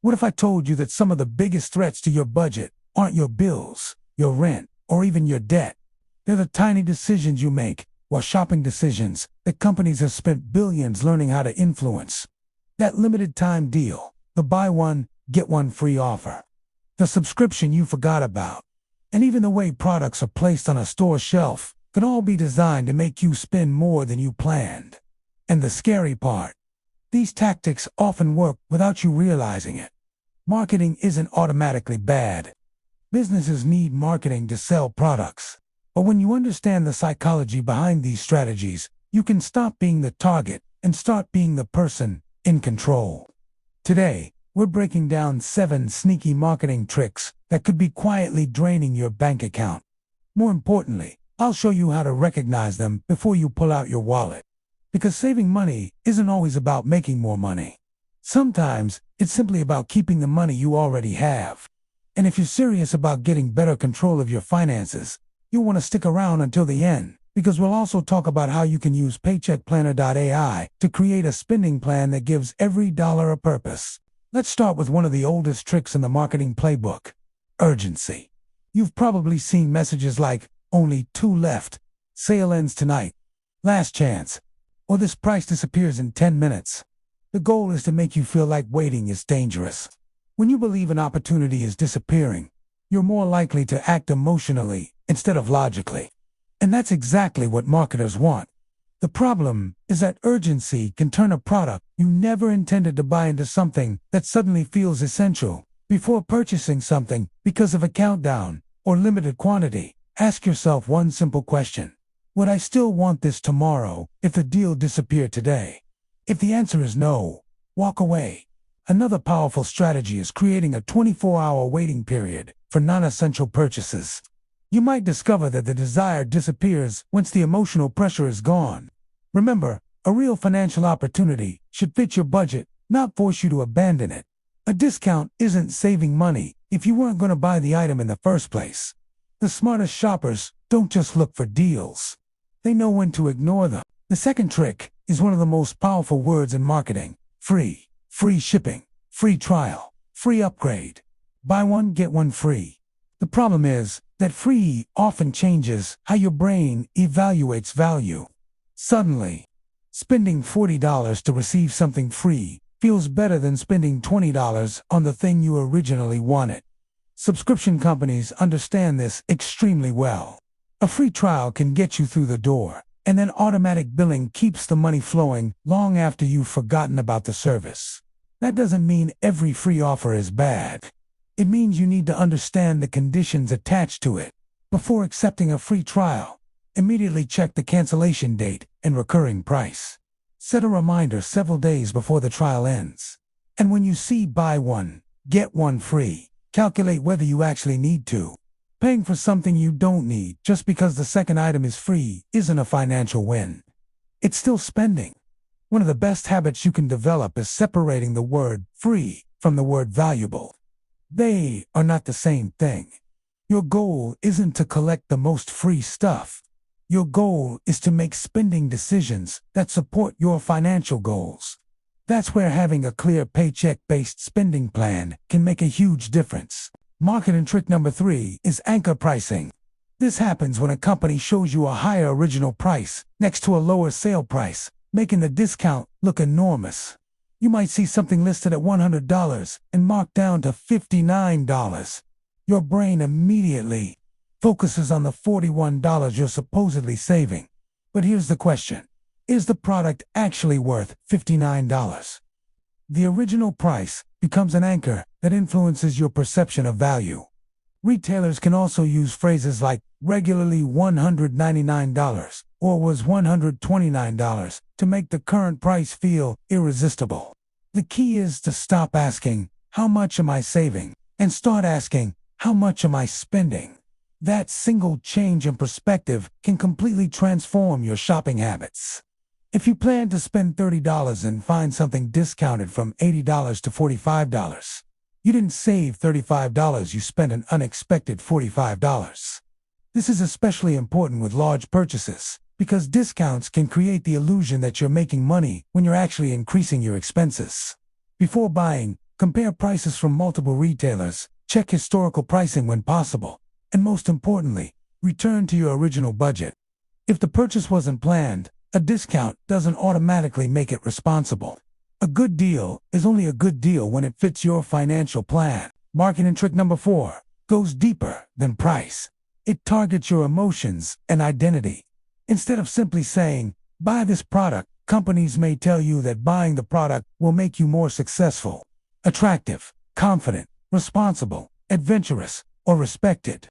What if I told you that some of the biggest threats to your budget aren't your bills, your rent, or even your debt? They're the tiny decisions you make while shopping decisions that companies have spent billions learning how to influence. That limited time deal, the buy one, get one free offer, the subscription you forgot about, and even the way products are placed on a store shelf can all be designed to make you spend more than you planned. And the scary part, these tactics often work without you realizing it. Marketing isn't automatically bad. Businesses need marketing to sell products. But when you understand the psychology behind these strategies, you can stop being the target and start being the person in control. Today, we're breaking down 7 sneaky marketing tricks that could be quietly draining your bank account. More importantly, I'll show you how to recognize them before you pull out your wallet. Because saving money isn't always about making more money. Sometimes, it's simply about keeping the money you already have. And if you're serious about getting better control of your finances, you'll want to stick around until the end, because we'll also talk about how you can use paycheck-planner.ai to create a spending plan that gives every dollar a purpose. Let's start with one of the oldest tricks in the marketing playbook: urgency. You've probably seen messages like, "Only 2 left," "Sale ends tonight," "Last chance," or "This price disappears in 10 minutes." The goal is to make you feel like waiting is dangerous. When you believe an opportunity is disappearing, you're more likely to act emotionally instead of logically. And that's exactly what marketers want. The problem is that urgency can turn a product you never intended to buy into something that suddenly feels essential. Before purchasing something because of a countdown or limited quantity, ask yourself one simple question: would I still want this tomorrow if the deal disappeared today? If the answer is no, walk away. Another powerful strategy is creating a 24-hour waiting period for non-essential purchases. You might discover that the desire disappears once the emotional pressure is gone. Remember, a real financial opportunity should fit your budget, not force you to abandon it. A discount isn't saving money if you weren't going to buy the item in the first place. The smartest shoppers don't just look for deals. They know when to ignore them. The second trick is one of the most powerful words in marketing: free. Free shipping, free trial, free upgrade. Buy one, get one free. The problem is that free often changes how your brain evaluates value. Suddenly, spending $40 to receive something free feels better than spending $20 on the thing you originally wanted. Subscription companies understand this extremely well. A free trial can get you through the door, and then automatic billing keeps the money flowing long after you've forgotten about the service. That doesn't mean every free offer is bad. It means you need to understand the conditions attached to it. Before accepting a free trial, immediately check the cancellation date and recurring price. Set a reminder several days before the trial ends. And when you see buy one, get one free, calculate whether you actually need to. Paying for something you don't need just because the second item is free isn't a financial win. It's still spending. One of the best habits you can develop is separating the word free from the word valuable. They are not the same thing. Your goal isn't to collect the most free stuff. Your goal is to make spending decisions that support your financial goals. That's where having a clear paycheck-based spending plan can make a huge difference. Marketing trick number 3 is anchor pricing. This happens when a company shows you a higher original price next to a lower sale price, making the discount look enormous. You might see something listed at $100 and marked down to $59. Your brain immediately focuses on the $41 you're supposedly saving. But here's the question: is the product actually worth $59? The original price becomes an anchor that influences your perception of value. Retailers can also use phrases like regularly $199 or was $129 to make the current price feel irresistible. The key is to stop asking, "How much am I saving?" and start asking, "How much am I spending?" That single change in perspective can completely transform your shopping habits. If you plan to spend $30 and find something discounted from $80 to $45, you didn't save $35, you spent an unexpected $45. This is especially important with large purchases, because discounts can create the illusion that you're making money when you're actually increasing your expenses. Before buying, Compare prices from multiple retailers, check historical pricing when possible, and most importantly, return to your original budget. If the purchase wasn't planned, a discount doesn't automatically make it responsible. A good deal is only a good deal when it fits your financial plan. Marketing trick number 4 goes deeper than price. It targets your emotions and identity. Instead of simply saying, buy this product, companies may tell you that buying the product will make you more successful, attractive, confident, responsible, adventurous, or respected.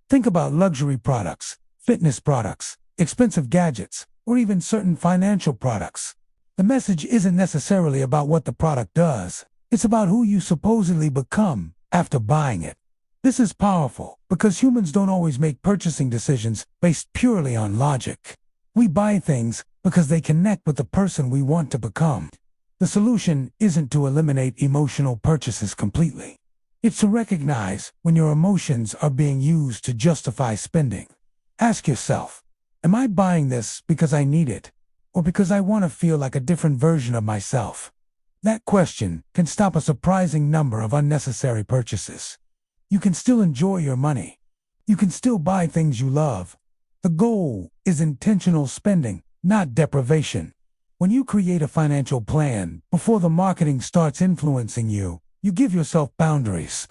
Think about luxury products, fitness products, expensive gadgets, or even certain financial products. The message isn't necessarily about what the product does. It's about who you supposedly become after buying it. This is powerful because humans don't always make purchasing decisions based purely on logic. We buy things because they connect with the person we want to become. The solution isn't to eliminate emotional purchases completely. It's to recognize when your emotions are being used to justify spending. Ask yourself, am I buying this because I need it, or because I want to feel like a different version of myself? That question can stop a surprising number of unnecessary purchases. You can still enjoy your money. You can still buy things you love. The goal is intentional spending, not deprivation. When you create a financial plan before the marketing starts influencing you, you give yourself boundaries.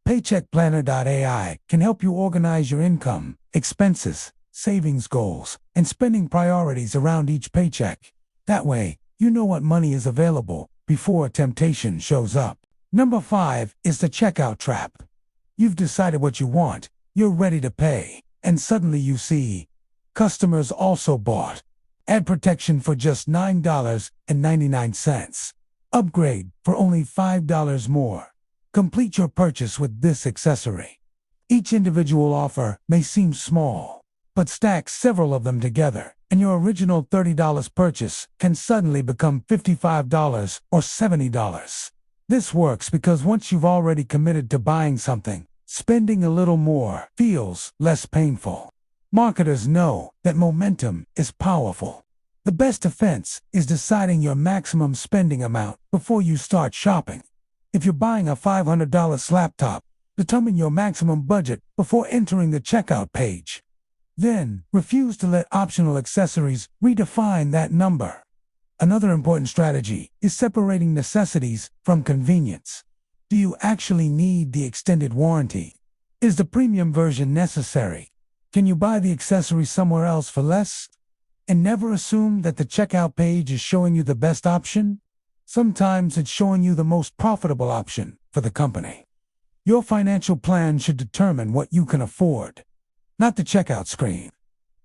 PaycheckPlanner.ai can help you organize your income, expenses, savings goals, and spending priorities around each paycheck. That way, you know what money is available before temptation shows up. Number 5 is the checkout trap. You've decided what you want, you're ready to pay, and suddenly you see, customers also bought. Ad protection for just $9.99. Upgrade for only $5 more. Complete your purchase with this accessory. Each individual offer may seem small, but stack several of them together, and your original $30 purchase can suddenly become $55 or $70. This works because once you've already committed to buying something, spending a little more feels less painful. Marketers know that momentum is powerful. The best defense is deciding your maximum spending amount before you start shopping. If you're buying a $500 laptop, determine your maximum budget before entering the checkout page. Then, refuse to let optional accessories redefine that number. Another important strategy is separating necessities from convenience. Do you actually need the extended warranty? Is the premium version necessary? Can you buy the accessory somewhere else for less? And never assume that the checkout page is showing you the best option. Sometimes it's showing you the most profitable option for the company. Your financial plan should determine what you can afford, not the checkout screen.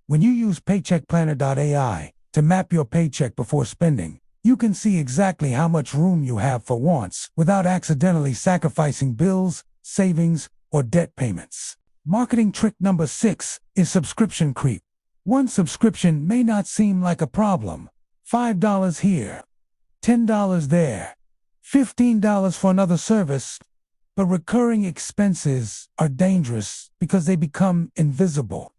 When you use PaycheckPlanner.ai to map your paycheck before spending, you can see exactly how much room you have for wants without accidentally sacrificing bills, savings, or debt payments. Marketing trick number 6 is subscription creep. One subscription may not seem like a problem. $5 here, $10 there, $15 for another service. But recurring expenses are dangerous because they become invisible.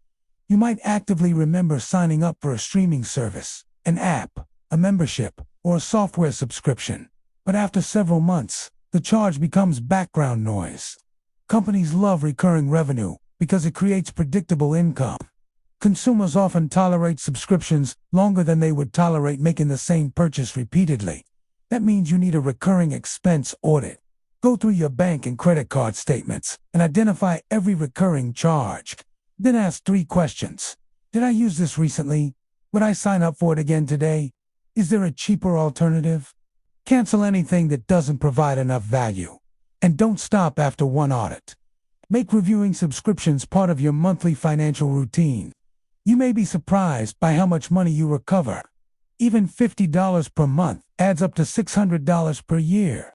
You might actively remember signing up for a streaming service, an app, a membership, or a software subscription. But after several months, the charge becomes background noise. Companies love recurring revenue because it creates predictable income. Consumers often tolerate subscriptions longer than they would tolerate making the same purchase repeatedly. That means you need a recurring expense audit. Go through your bank and credit card statements and identify every recurring charge. Then ask 3 questions. Did I use this recently? Would I sign up for it again today? Is there a cheaper alternative? Cancel anything that doesn't provide enough value. And don't stop after one audit. Make reviewing subscriptions part of your monthly financial routine. You may be surprised by how much money you recover. Even $50 per month adds up to $600 per year.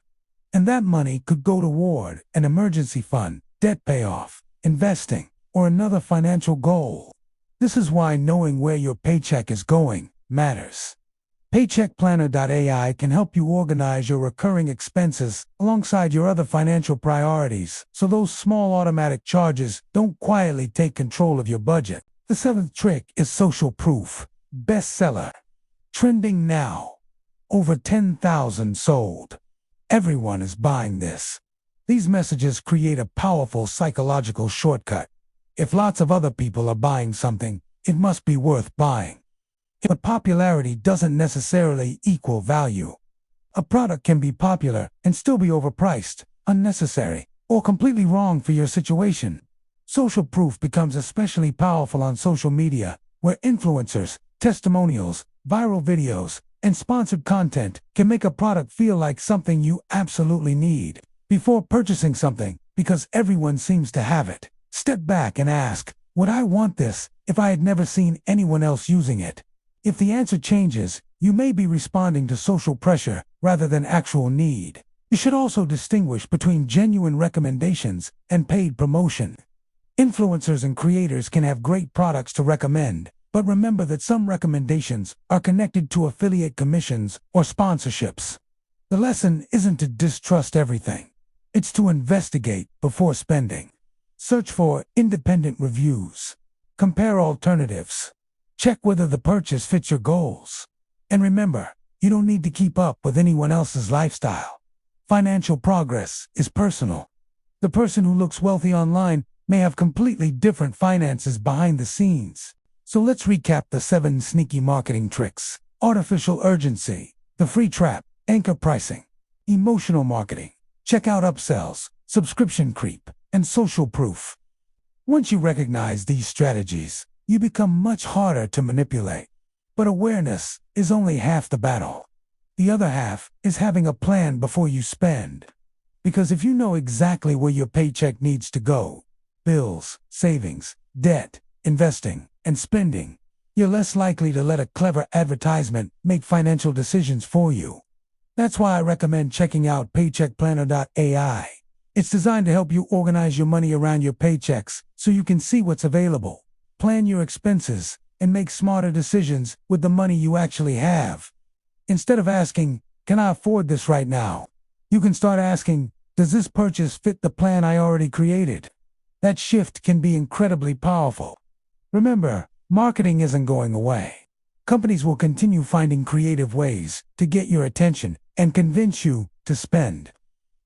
And that money could go toward an emergency fund, debt payoff, investing, or another financial goal. This is why knowing where your paycheck is going matters. PaycheckPlanner.ai can help you organize your recurring expenses alongside your other financial priorities, so those small automatic charges don't quietly take control of your budget. The 7th trick is social proof. Bestseller. Trending now. Over 10,000 sold. Everyone is buying this. These messages create a powerful psychological shortcut. If lots of other people are buying something, it must be worth buying. But popularity doesn't necessarily equal value. A product can be popular and still be overpriced, unnecessary, or completely wrong for your situation. Social proof becomes especially powerful on social media, where influencers, testimonials, viral videos, and sponsored content can make a product feel like something you absolutely need. Before purchasing something, because everyone seems to have it, step back and ask, would I want this if I had never seen anyone else using it? If the answer changes, you may be responding to social pressure rather than actual need. You should also distinguish between genuine recommendations and paid promotion. Influencers and creators can have great products to recommend, but remember that some recommendations are connected to affiliate commissions or sponsorships. The lesson isn't to distrust everything. It's to investigate before spending. Search for independent reviews. Compare alternatives. Check whether the purchase fits your goals. And remember, you don't need to keep up with anyone else's lifestyle. Financial progress is personal. The person who looks wealthy online may have completely different finances behind the scenes. So let's recap the 7 sneaky marketing tricks. Artificial urgency, the free trap, anchor pricing, emotional marketing. Check out upsells, subscription creep, and social proof. Once you recognize these strategies, you become much harder to manipulate. But awareness is only half the battle. The other half is having a plan before you spend. Because if you know exactly where your paycheck needs to go, bills, savings, debt, investing, and spending, you're less likely to let a clever advertisement make financial decisions for you. That's why I recommend checking out paycheck-planner.ai. It's designed to help you organize your money around your paychecks so you can see what's available, plan your expenses, and make smarter decisions with the money you actually have. Instead of asking, can I afford this right now? You can start asking, does this purchase fit the plan I already created? That shift can be incredibly powerful. Remember, marketing isn't going away. Companies will continue finding creative ways to get your attention and convince you to spend.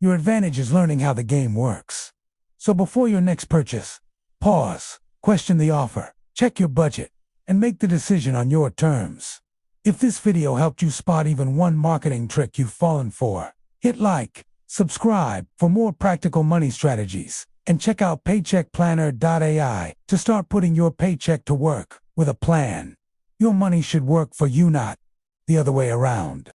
Your advantage is learning how the game works. So before your next purchase, pause, question the offer, check your budget, and make the decision on your terms. If this video helped you spot even one marketing trick you've fallen for, hit like, subscribe for more practical money strategies, and check out paycheck-planner.ai to start putting your paycheck to work with a plan. Your money should work for you, not the other way around.